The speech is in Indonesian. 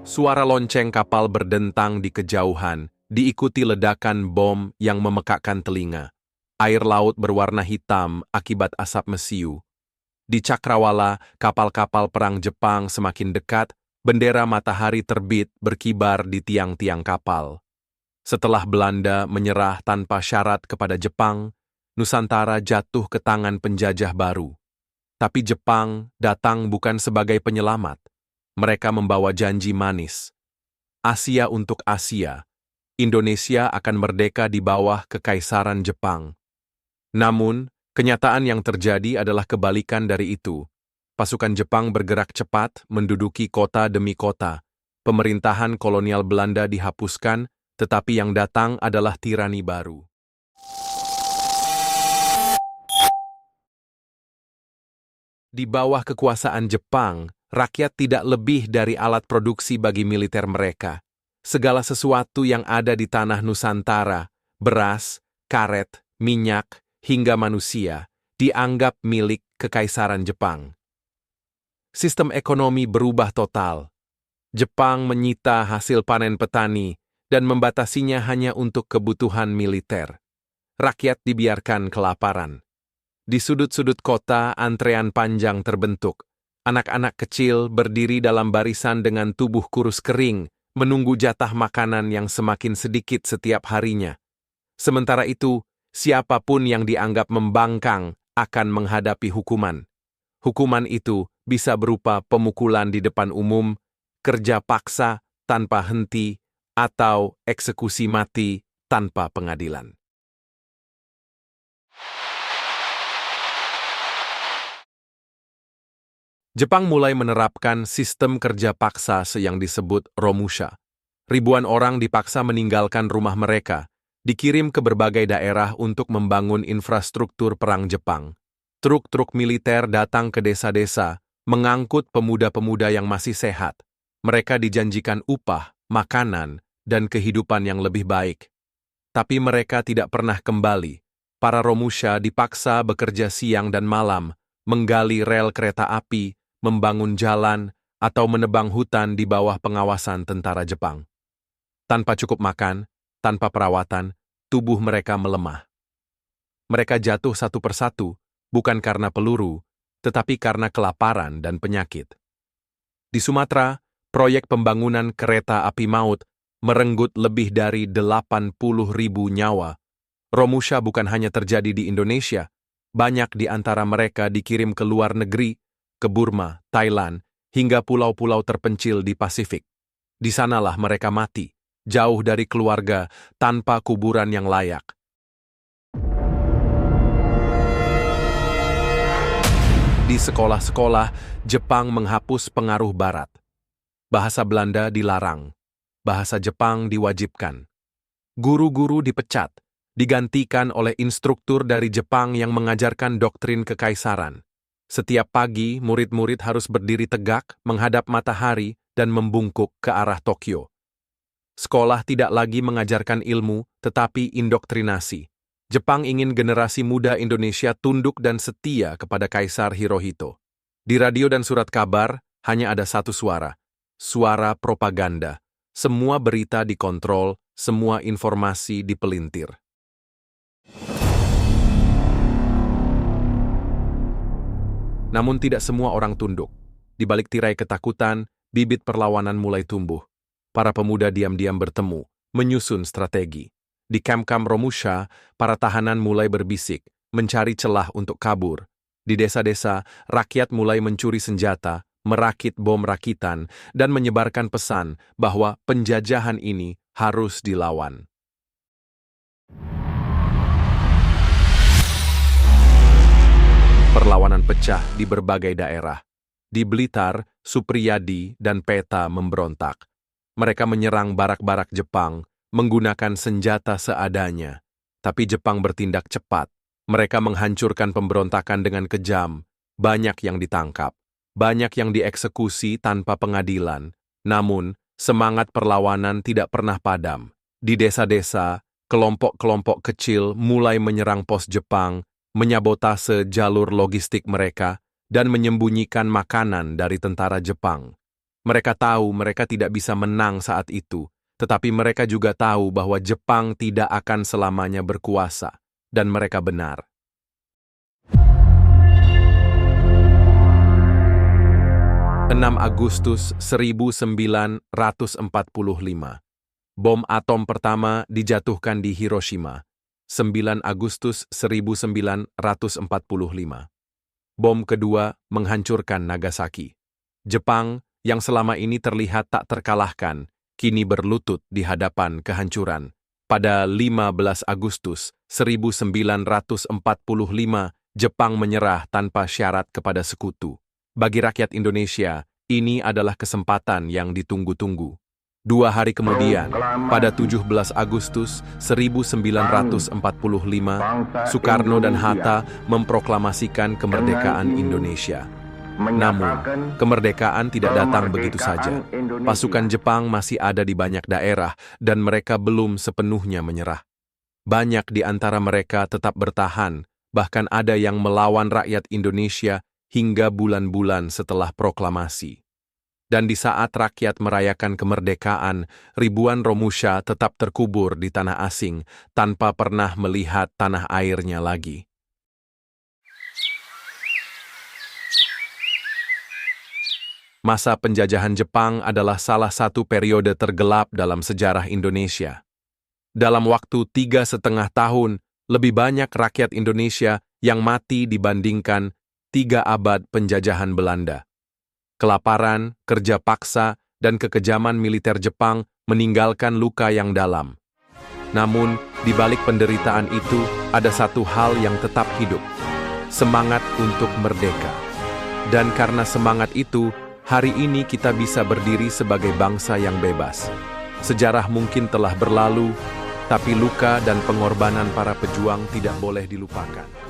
Suara lonceng kapal berdentang di kejauhan, diikuti ledakan bom yang memekakkan telinga. Air laut berwarna hitam akibat asap mesiu. Di Cakrawala, kapal-kapal perang Jepang semakin dekat, bendera matahari terbit berkibar di tiang-tiang kapal. Setelah Belanda menyerah tanpa syarat kepada Jepang, Nusantara jatuh ke tangan penjajah baru. Tapi Jepang datang bukan sebagai penyelamat. Mereka membawa janji manis. Asia untuk Asia. Indonesia akan merdeka di bawah kekaisaran Jepang. Namun, kenyataan yang terjadi adalah kebalikan dari itu. Pasukan Jepang bergerak cepat menduduki kota demi kota. Pemerintahan kolonial Belanda dihapuskan, tetapi yang datang adalah tirani baru. Di bawah kekuasaan Jepang, rakyat tidak lebih dari alat produksi bagi militer mereka. Segala sesuatu yang ada di tanah Nusantara, beras, karet, minyak, hingga manusia, dianggap milik kekaisaran Jepang. Sistem ekonomi berubah total. Jepang menyita hasil panen petani dan membatasinya hanya untuk kebutuhan militer. Rakyat dibiarkan kelaparan. Di sudut-sudut kota, antrean panjang terbentuk. Anak-anak kecil berdiri dalam barisan dengan tubuh kurus kering, menunggu jatah makanan yang semakin sedikit setiap harinya. Sementara itu, siapapun yang dianggap membangkang akan menghadapi hukuman. Hukuman itu bisa berupa pemukulan di depan umum, kerja paksa tanpa henti, atau eksekusi mati tanpa pengadilan. Jepang mulai menerapkan sistem kerja paksa yang disebut Romusha. Ribuan orang dipaksa meninggalkan rumah mereka, dikirim ke berbagai daerah untuk membangun infrastruktur perang Jepang. Truk-truk militer datang ke desa-desa, mengangkut pemuda-pemuda yang masih sehat. Mereka dijanjikan upah, makanan, dan kehidupan yang lebih baik. Tapi mereka tidak pernah kembali. Para Romusha dipaksa bekerja siang dan malam, menggali rel kereta api, membangun jalan, atau menebang hutan di bawah pengawasan tentara Jepang. Tanpa cukup makan, tanpa perawatan, tubuh mereka melemah. Mereka jatuh satu persatu, bukan karena peluru, tetapi karena kelaparan dan penyakit. Di Sumatera, proyek pembangunan kereta api maut merenggut lebih dari 80.000 nyawa. Romusha bukan hanya terjadi di Indonesia, banyak di antara mereka dikirim ke luar negeri, ke Burma, Thailand, hingga pulau-pulau terpencil di Pasifik. Di sanalah mereka mati, jauh dari keluarga, tanpa kuburan yang layak. Di sekolah-sekolah, Jepang menghapus pengaruh Barat. Bahasa Belanda dilarang, bahasa Jepang diwajibkan. Guru-guru dipecat, digantikan oleh instruktur dari Jepang yang mengajarkan doktrin kekaisaran. Setiap pagi, murid-murid harus berdiri tegak, menghadap matahari, dan membungkuk ke arah Tokyo. Sekolah tidak lagi mengajarkan ilmu, tetapi indoktrinasi. Jepang ingin generasi muda Indonesia tunduk dan setia kepada Kaisar Hirohito. Di radio dan surat kabar, hanya ada satu suara. Suara propaganda. Semua berita dikontrol, semua informasi dipelintir. Namun tidak semua orang tunduk. Di balik tirai ketakutan, bibit perlawanan mulai tumbuh. Para pemuda diam-diam bertemu, menyusun strategi. Di kamp-kamp Romusha, para tahanan mulai berbisik, mencari celah untuk kabur. Di desa-desa, rakyat mulai mencuri senjata, merakit bom rakitan, dan menyebarkan pesan bahwa penjajahan ini harus dilawan. Perlawanan pecah di berbagai daerah. Di Blitar, Supriyadi dan Peta memberontak. Mereka menyerang barak-barak Jepang, menggunakan senjata seadanya. Tapi Jepang bertindak cepat. Mereka menghancurkan pemberontakan dengan kejam. Banyak yang ditangkap. Banyak yang dieksekusi tanpa pengadilan. Namun, semangat perlawanan tidak pernah padam. Di desa-desa, kelompok-kelompok kecil mulai menyerang pos Jepang, menyabotase jalur logistik mereka, dan menyembunyikan makanan dari tentara Jepang. Mereka tahu mereka tidak bisa menang saat itu, tetapi mereka juga tahu bahwa Jepang tidak akan selamanya berkuasa, dan mereka benar. Agustus 1945. Bom atom pertama dijatuhkan di Hiroshima. 9 Agustus 1945. Bom kedua menghancurkan Nagasaki. Jepang, yang selama ini terlihat tak terkalahkan, kini berlutut di hadapan kehancuran. Pada 15 Agustus 1945, Jepang menyerah tanpa syarat kepada sekutu. Bagi rakyat Indonesia, ini adalah kesempatan yang ditunggu-tunggu. 2 hari kemudian, pada 17 Agustus 1945, Soekarno dan Hatta memproklamasikan kemerdekaan Indonesia. Namun, kemerdekaan tidak datang begitu saja. Pasukan Jepang masih ada di banyak daerah dan mereka belum sepenuhnya menyerah. Banyak di antara mereka tetap bertahan, bahkan ada yang melawan rakyat Indonesia hingga bulan-bulan setelah proklamasi. Dan di saat rakyat merayakan kemerdekaan, ribuan Romusha tetap terkubur di tanah asing tanpa pernah melihat tanah airnya lagi. Masa penjajahan Jepang adalah salah satu periode tergelap dalam sejarah Indonesia. Dalam waktu 3,5 tahun, lebih banyak rakyat Indonesia yang mati dibandingkan 3 abad penjajahan Belanda. Kelaparan, kerja paksa, dan kekejaman militer Jepang meninggalkan luka yang dalam. Namun, di balik penderitaan itu, ada satu hal yang tetap hidup: semangat untuk merdeka. Dan karena semangat itu, hari ini kita bisa berdiri sebagai bangsa yang bebas. Sejarah mungkin telah berlalu, tapi luka dan pengorbanan para pejuang tidak boleh dilupakan.